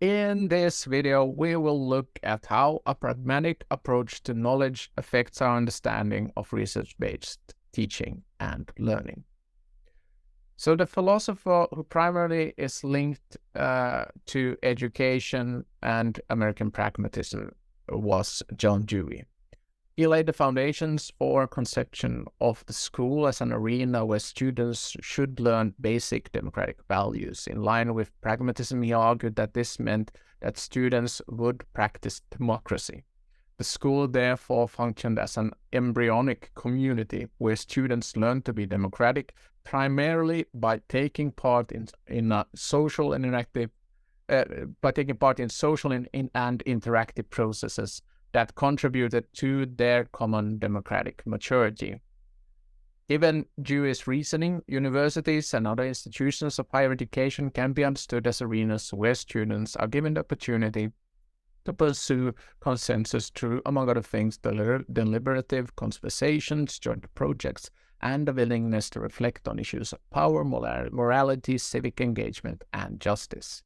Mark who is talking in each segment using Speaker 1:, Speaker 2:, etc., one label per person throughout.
Speaker 1: In this video, we will look at how a pragmatic approach to knowledge affects our understanding of research-based teaching and learning. So the philosopher who primarily is linked to education and American pragmatism was John Dewey. He laid the foundations for a conception of the school as an arena where students should learn basic democratic values. In line with pragmatism, he argued that this meant that students would practice democracy. The school therefore functioned as an embryonic community where students learned to be democratic primarily by taking part in social and interactive and interactive processes that contributed to their common democratic maturity. Given Dewey's reasoning, universities and other institutions of higher education can be understood as arenas where students are given the opportunity to pursue consensus through, among other things, deliberative conversations, joint projects, and the willingness to reflect on issues of power, morality, civic engagement, and justice.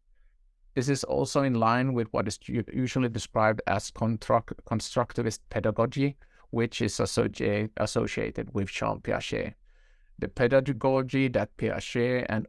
Speaker 1: This is also in line with what is usually described as constructivist pedagogy, which is associated with Jean Piaget. The pedagogy that Piaget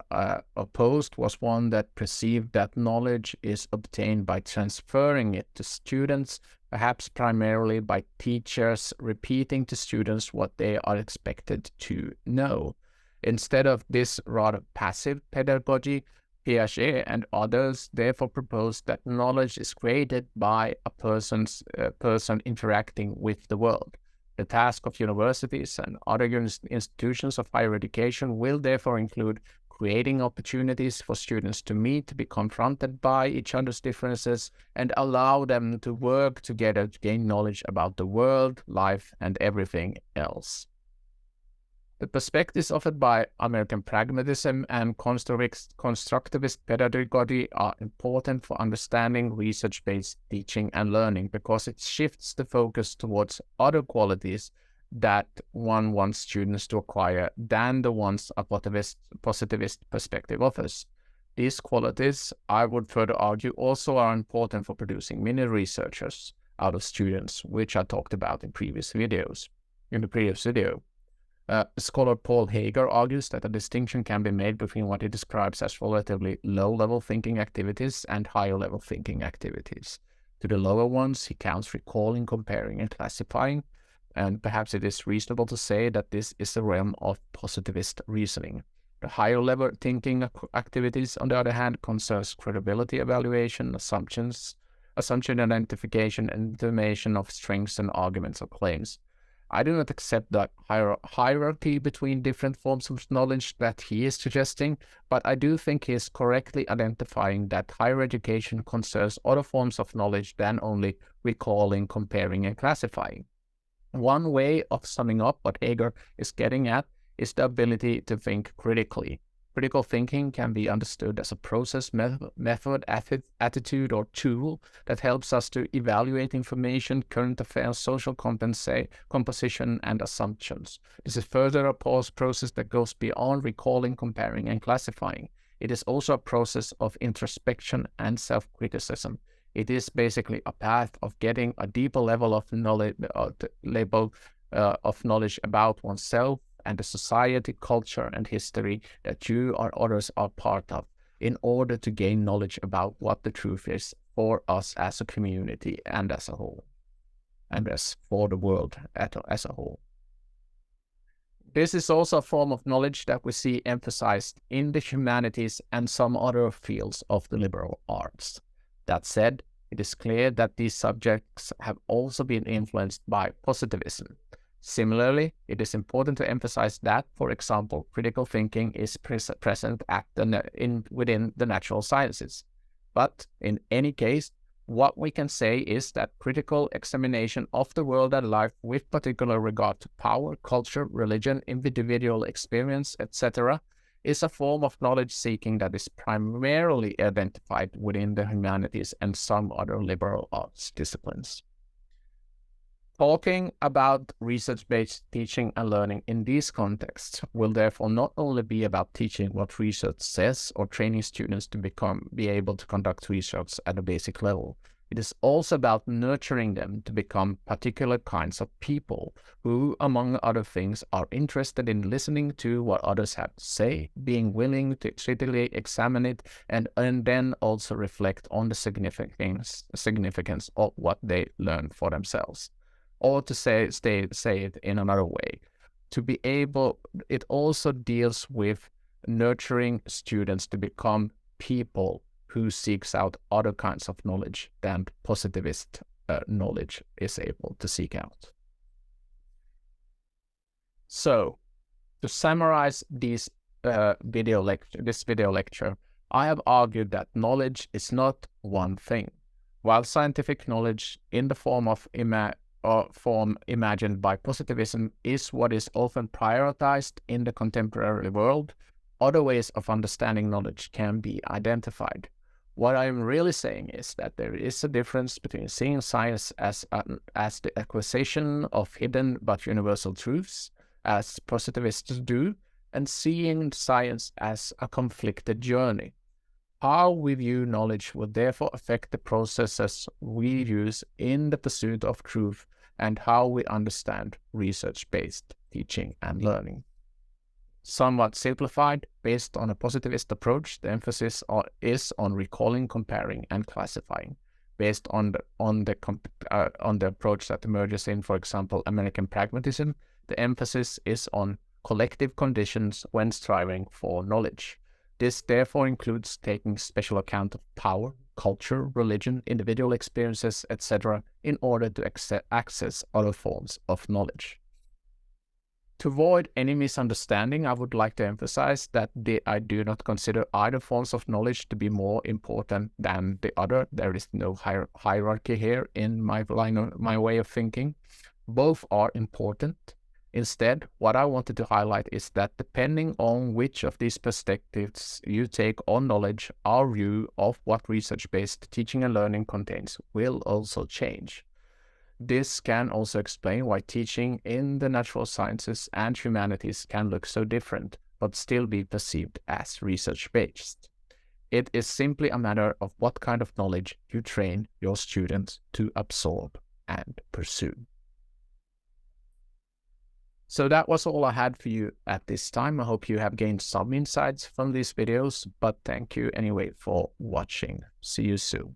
Speaker 1: opposed was one that perceived that knowledge is obtained by transferring it to students, perhaps primarily by teachers repeating to students what they are expected to know. Instead of this rather passive pedagogy, Piaget and others therefore proposed that knowledge is created by a person interacting with the world. The task of universities and other institutions of higher education will therefore include creating opportunities for students to meet, to be confronted by each other's differences, and allow them to work together to gain knowledge about the world, life, and everything else. The perspectives offered by American pragmatism and constructivist pedagogy are important for understanding research-based teaching and learning because it shifts the focus towards other qualities that one wants students to acquire than the ones a positivist perspective offers. These qualities, I would further argue, also are important for producing mini researchers out of students, which I talked about in the previous video. Scholar Paul Hager argues that a distinction can be made between what he describes as relatively low-level thinking activities and higher-level thinking activities. To the lower ones, he counts recalling, comparing, and classifying, and perhaps it is reasonable to say that this is the realm of positivist reasoning. The higher-level thinking activities, on the other hand, concerns credibility evaluation, assumption identification, and determination of strengths and arguments or claims. I do not accept the hierarchy between different forms of knowledge that he is suggesting, but I do think he is correctly identifying that higher education concerns other forms of knowledge than only recalling, comparing, and classifying. One way of summing up what Hager is getting at is the ability to think critically. Critical thinking can be understood as a process, method, attitude, or tool that helps us to evaluate information, current affairs, social composition, and assumptions. This is further a process that goes beyond recalling, comparing, and classifying. It is also a process of introspection and self-criticism. It is basically a path of getting a deeper level of knowledge, about oneself and the society, culture, and history that you or others are part of in order to gain knowledge about what the truth is for us as a community and as a whole, and as for the world as a whole. This is also a form of knowledge that we see emphasized in the humanities and some other fields of the liberal arts. That said, it is clear that these subjects have also been influenced by positivism. Similarly, it is important to emphasize that, for example, critical thinking is present within the natural sciences. But in any case, what we can say is that critical examination of the world and life with particular regard to power, culture, religion, individual experience, etc., is a form of knowledge seeking that is primarily identified within the humanities and some other liberal arts disciplines. Talking about research-based teaching and learning in these contexts will therefore not only be about teaching what research says or training students to be able to conduct research at a basic level. It is also about nurturing them to become particular kinds of people who, among other things, are interested in listening to what others have to say, being willing to critically examine it, and then also reflect on the significance of what they learn for themselves. Or to say it in another way, to be able, it also deals with nurturing students to become people who seeks out other kinds of knowledge than positivist knowledge is able to seek out. So, to summarize this video lecture, I have argued that knowledge is not one thing. While scientific knowledge in the form imagined by positivism is what is often prioritized in the contemporary world, other ways of understanding knowledge can be identified. What I'm really saying is that there is a difference between seeing science as the acquisition of hidden but universal truths, as positivists do, and seeing science as a conflicted journey. How we view knowledge will therefore affect the processes we use in the pursuit of truth and how we understand research-based teaching and learning. Somewhat simplified, based on a positivist approach, the emphasis is on recalling, comparing, and classifying. Based on the approach that emerges in, for example, American pragmatism, the emphasis is on collective conditions when striving for knowledge. This therefore includes taking special account of power, culture, religion, individual experiences, etc., in order to access other forms of knowledge. To avoid any misunderstanding, I would like to emphasize that I do not consider either forms of knowledge to be more important than the other. There is no hierarchy here in my way of thinking. Both are important. Instead, what I wanted to highlight is that depending on which of these perspectives you take on knowledge, our view of what research-based teaching and learning contains will also change. This can also explain why teaching in the natural sciences and humanities can look so different, but still be perceived as research-based. It is simply a matter of what kind of knowledge you train your students to absorb and pursue. So that was all I had for you at this time. I hope you have gained some insights from these videos, but thank you anyway for watching. See you soon.